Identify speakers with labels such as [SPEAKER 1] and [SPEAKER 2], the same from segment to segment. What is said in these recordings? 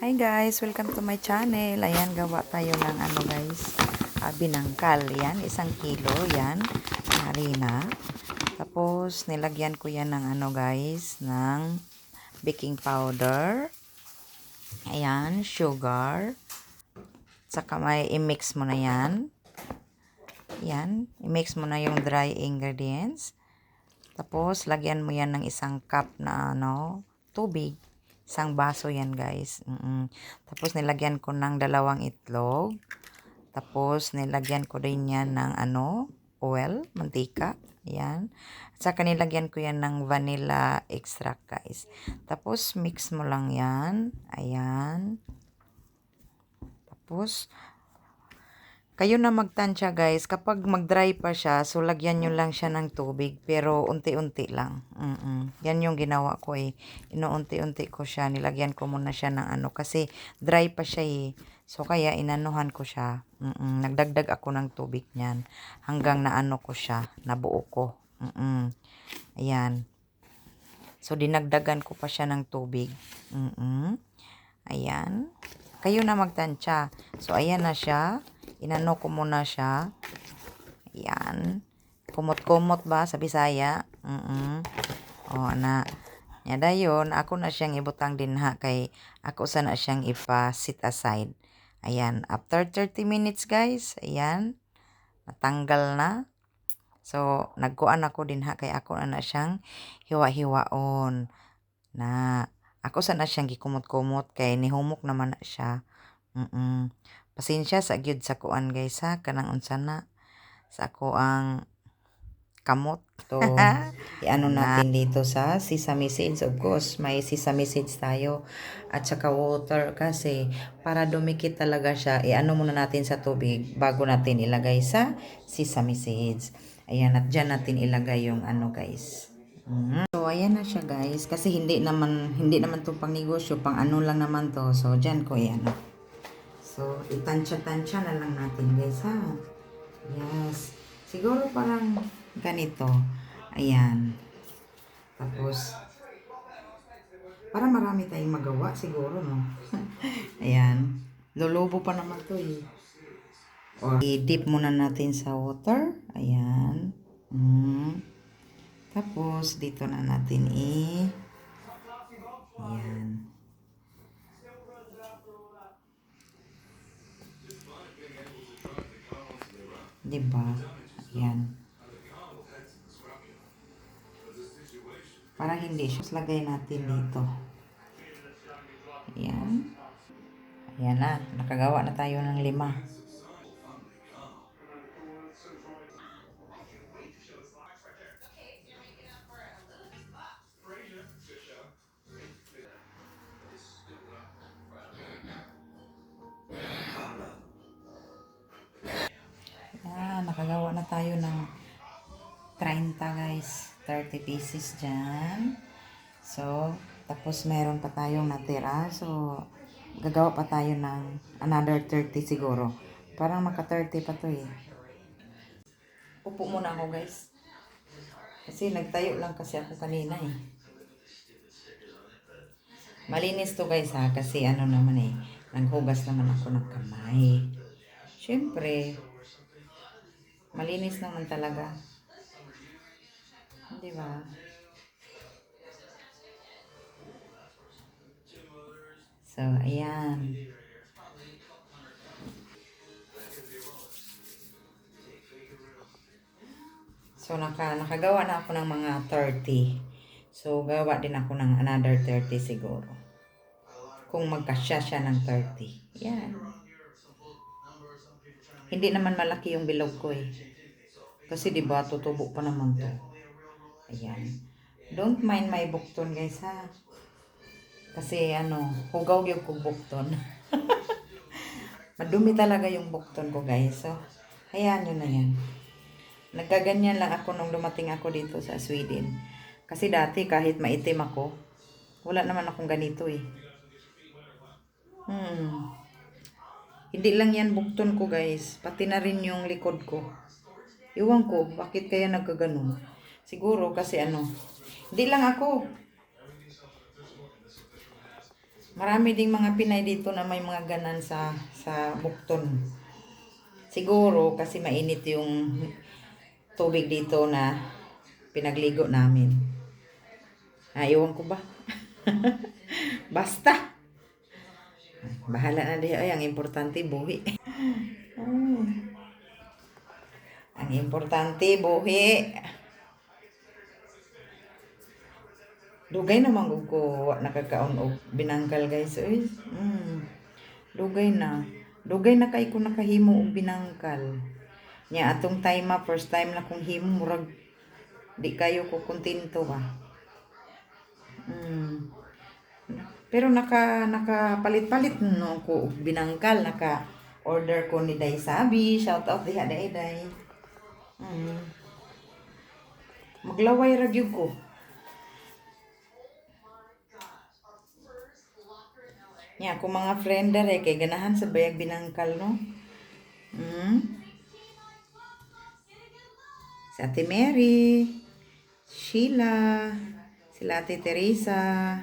[SPEAKER 1] Hi guys, welcome to my channel. Ayan, gawa tayo ng guys, binangkal. Yan, 1 kilo yan, harina. Tapos, nilagyan ko yan ng guys, ng baking powder. Ayan, sugar. Saka may i-mix mo na yan. Yan, i-mix mo na yung dry ingredients. Tapos, lagyan mo yan ng 1 cup na tubig. 1 baso yan guys. Tapos nilagyan ko ng 2 itlog. Tapos nilagyan ko din yan ng oil, mantika. Yan. At saka nilagyan ko yan ng vanilla extract guys. Tapos mix mo lang yan. Ayan. Tapos kayo na magtansya guys, kapag mag-dry pa siya, so lagyan nyo lang siya ng tubig, pero unti-unti lang. Yan yung ginawa ko eh. Inuunti-unti ko siya, nilagyan ko muna siya ng kasi dry pa siya eh. So kaya inanuhan ko siya. Nagdagdag ako ng tubig niyan, hanggang naano ko siya, nabuo ko. Ayan. So dinagdagan ko pa siya ng tubig. Ayan. Kayo na magtansya. So ayan na siya. Inano ko muna siya. Ayan. Kumot-kumot ba sa Bisaya? O na. Nya dayon, ako na siyang ibutang din ha, kay ako sana siyang ipa-sit aside. Ayan. After 30 minutes guys, ayan. Natanggal na. So, nagkuan ako din ha, kay ako na siyang hiwa-hiwaon. Na, ako sana siyang gikumot-kumot, kay nihumok naman na siya. Pasensya sa gyud sa kuan guys ha, kanang unsa na sa ako ang kamot. To iano natin dito sa sesame seeds, of course may sesame seeds tayo, at saka water, kasi para dumikit talaga siya, iano muna natin sa tubig bago natin ilagay sa sesame seeds. Ayan, at dyan natin ilagay yung guys. So ayan na siya guys, kasi hindi naman to pang negosyo, pang lang naman to. So dyan ko So, itansya-tansya na lang natin guys ha. Yes. Siguro parang ganito. Ayan. Tapos, para marami tayong magawa siguro no. Ayan. Lulubo pa naman to eh. Or, i-dip muna natin sa water. Ayan. Tapos, dito na natin ayan. Diba? Ayan. Para hindi siya, lagay natin dito. Ayan. Ayan na. Nakagawa na tayo ng 5. Nakagawa na tayo ng 30 guys. 30 pieces dyan. So, tapos meron pa tayong natira. So, gagawa pa tayo ng another 30 siguro. Parang maka 30 pa to eh. Upo muna ako guys. Kasi nagtayo lang kasi ako kanina eh. Malinis to guys ha. Kasi naman eh. Naghugas naman ako ng kamay. Siyempre, malinis naman talaga. Di ba? So, ayan. So, nakagawa na ako ng mga 30. So, gawa din ako ng another 30 siguro. Kung magkasya siya ng 30. Yan. Hindi naman malaki yung bilog ko eh. Kasi diba, tutubo pa naman to. Ayan. Don't mind my bukton guys ha. Kasi hugaw yung kong bukton. Madumi talaga yung bukton ko guys. So, hayaan nyo na yan. Nagkaganyan lang ako nung dumating ako dito sa Sweden. Kasi dati kahit maitim ako, wala naman akong ganito eh. Hindi lang yan bukton ko guys, pati na rin yung likod ko. Iwan ko, bakit kaya nagkaganon? Siguro kasi hindi lang ako. Marami ding mga Pinay dito na may mga ganan sa bukton. Siguro kasi mainit yung tubig dito na pinagligo namin. Ewan ko ba? Basta. Bahala na diha. Ay, ang importante, buhi. Ang importante, buhi. Dugay naman ko nakakaon og binangkal guys. Uy. Dugay na. Dugay na kay ko nakahimo og binangkal. Nya atong time first time na kong himo murag di kayo ko kontento ba. Pero nakapalit-palit no ko og binangkal, naka order ko ni Day Sabi. Shout out diha Day. Maglaway ra gyud ko. Nya ako mga friend dere kay ganahan sa bayag binangkal no. Si Ate Mary, Sheila, sila Ate Teresa,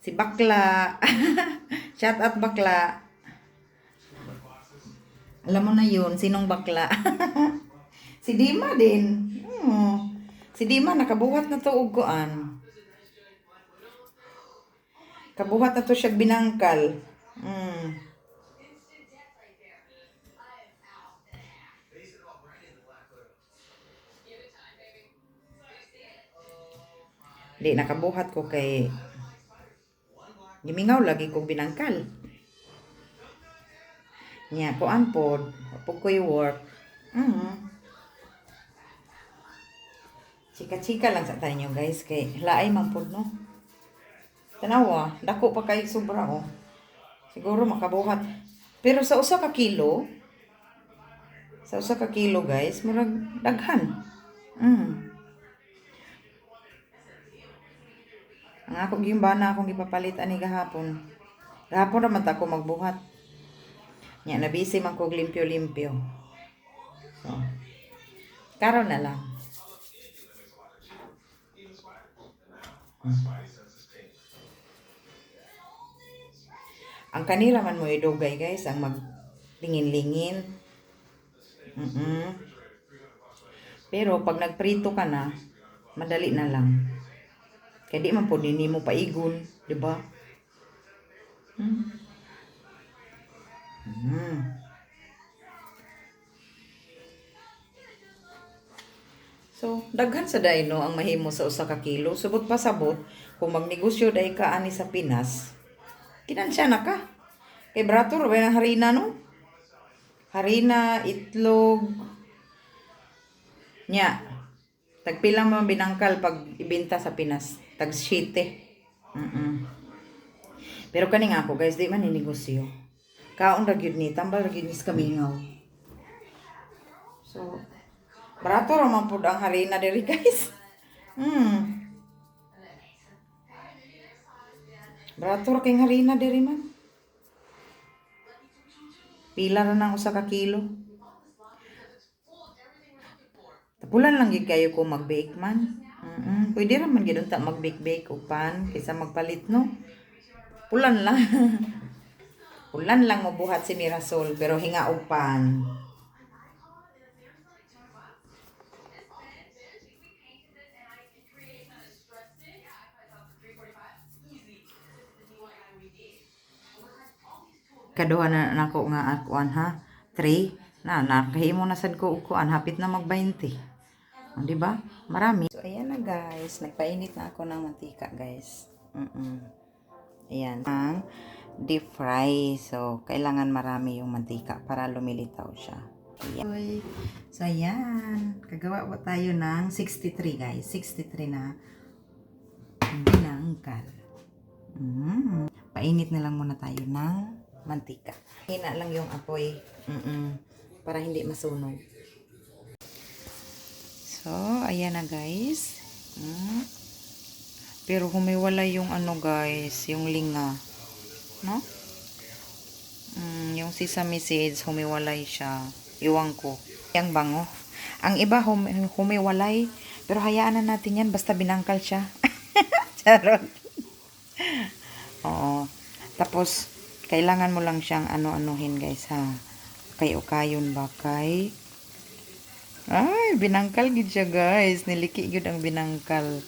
[SPEAKER 1] si Bakla. Shout out Bakla. Alam mo na yun, sinong Bakla? Si Dima din. Si Dima nakabuhat na to og kuan. Kabuhat na to siya binangkal. Di nakabuhat ko kay gimingaw lagi kong binangkal. Nya kuan pod, pag ko'y work. Chika-chika lang sa tayo guys kay laay man pod no. Tanawa, dako pa kay sobra oh. Siguro makabuhat. Pero sa usa ka kilo guys, murag daghan. Ang ako gimbana akong gipapalit ani gahapon. Gahapon naman ta ko magbuhat. Nya na busy man ko limpyo-limpyo. So, karon na lang. Ang kanila man mo idugay guys, ang maglingin-lingin. Pero pag nagprito ka na, madali na lang. Kaya di man po din mo paigon, di ba? So, daghan sa day no ang mahimo sa usa ka kilo. Subot pa sabot kung magnegosyo day ka ani sa Pinas. Kinansya na ka. Kay brato ra ba ng harina no? Harina, itlog. Nya. Tagpila man binangkal pag ibenta sa Pinas. Tag 7. Pero kani nga ako guys, di man ni negosyo. Kaon ra gyud ni, tambal ra gyud ni kamingaw. So, barato ra man pud ang harina diri guys. Barato ra kay harina diri man. Pila ra nang usa ka kilo. Tapulan lang gid kayo ko mag-bake man. Pwede ra man gid unta mag-bake og pan kaysa magpalit no. Pulan lang. Pulan lang mabuhat si Mirasol pero hinga og pan. Kaduha na nako nga akuan ha. 3 na nakahimo na sad ko og kuan hapit na mag 20. Di ba? Marami. So ayan na guys, nagpainit na ako ng mantika guys. Ayan, ang deep fry. So kailangan marami yung mantika para lumilitaw siya. Ayan. So ayan, kagawa po tayo ng 63 guys. 63 na binangkal. Painit na lang muna tayo ng mantika. Hina lang yung apoy. Para hindi masunog. So, ayan na guys. Pero humiwalay yung ano guys, yung linga. No? Yung sesame seeds, humiwalay siya. Iwan ko. Yang bango. Ang iba humiwalay. Pero hayaan na natin yan, basta binangkal siya. Charot. Oo. Tapos, kailangan mo lang siyang ano-anuhin guys ha. Kay ukayon ba kay? Ay, binangkal gid siya guys. Niliki gid ang binangkal.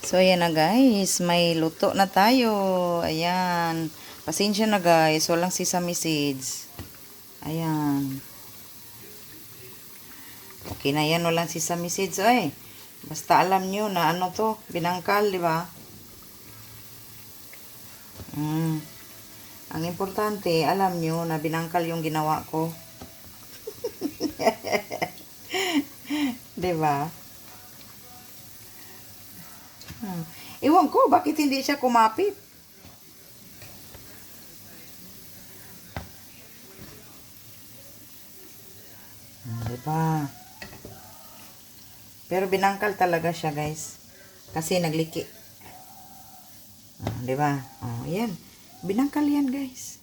[SPEAKER 1] So, ayan na guys. May luto na tayo. Ayan. Pasensya na guys. Walang sesame seeds. Ayan. Okay na yan. Walang sesame seeds. Ay. Basta alam nyo na ano to. Binangkal, di ba? Ang importante, alam nyo na binangkal yung ginawa ko. Di ba? Iwan ko, bakit hindi siya kumapit? Di ba? Pero binangkal talaga siya, guys. Kasi nagliki. Di ba? Oh, yan. Binangkal yan, guys.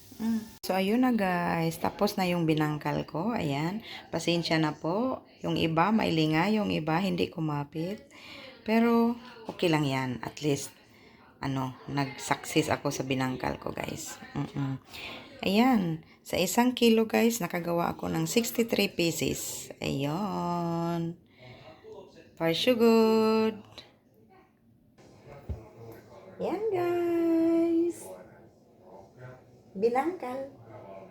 [SPEAKER 1] So, ayun na, guys. Tapos na yung binangkal ko. Ayan. Pasensya na po. Yung iba, mailinga. Yung iba, hindi kumapit. Pero, okay lang yan. At least, nag-success ako sa binangkal ko, guys. Ayan. Sa 1 kilo, guys, nakagawa ako ng 63 pieces. Ayun. For good. Yan, guys. Binangkal.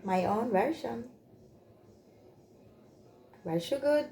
[SPEAKER 1] My own version. For good.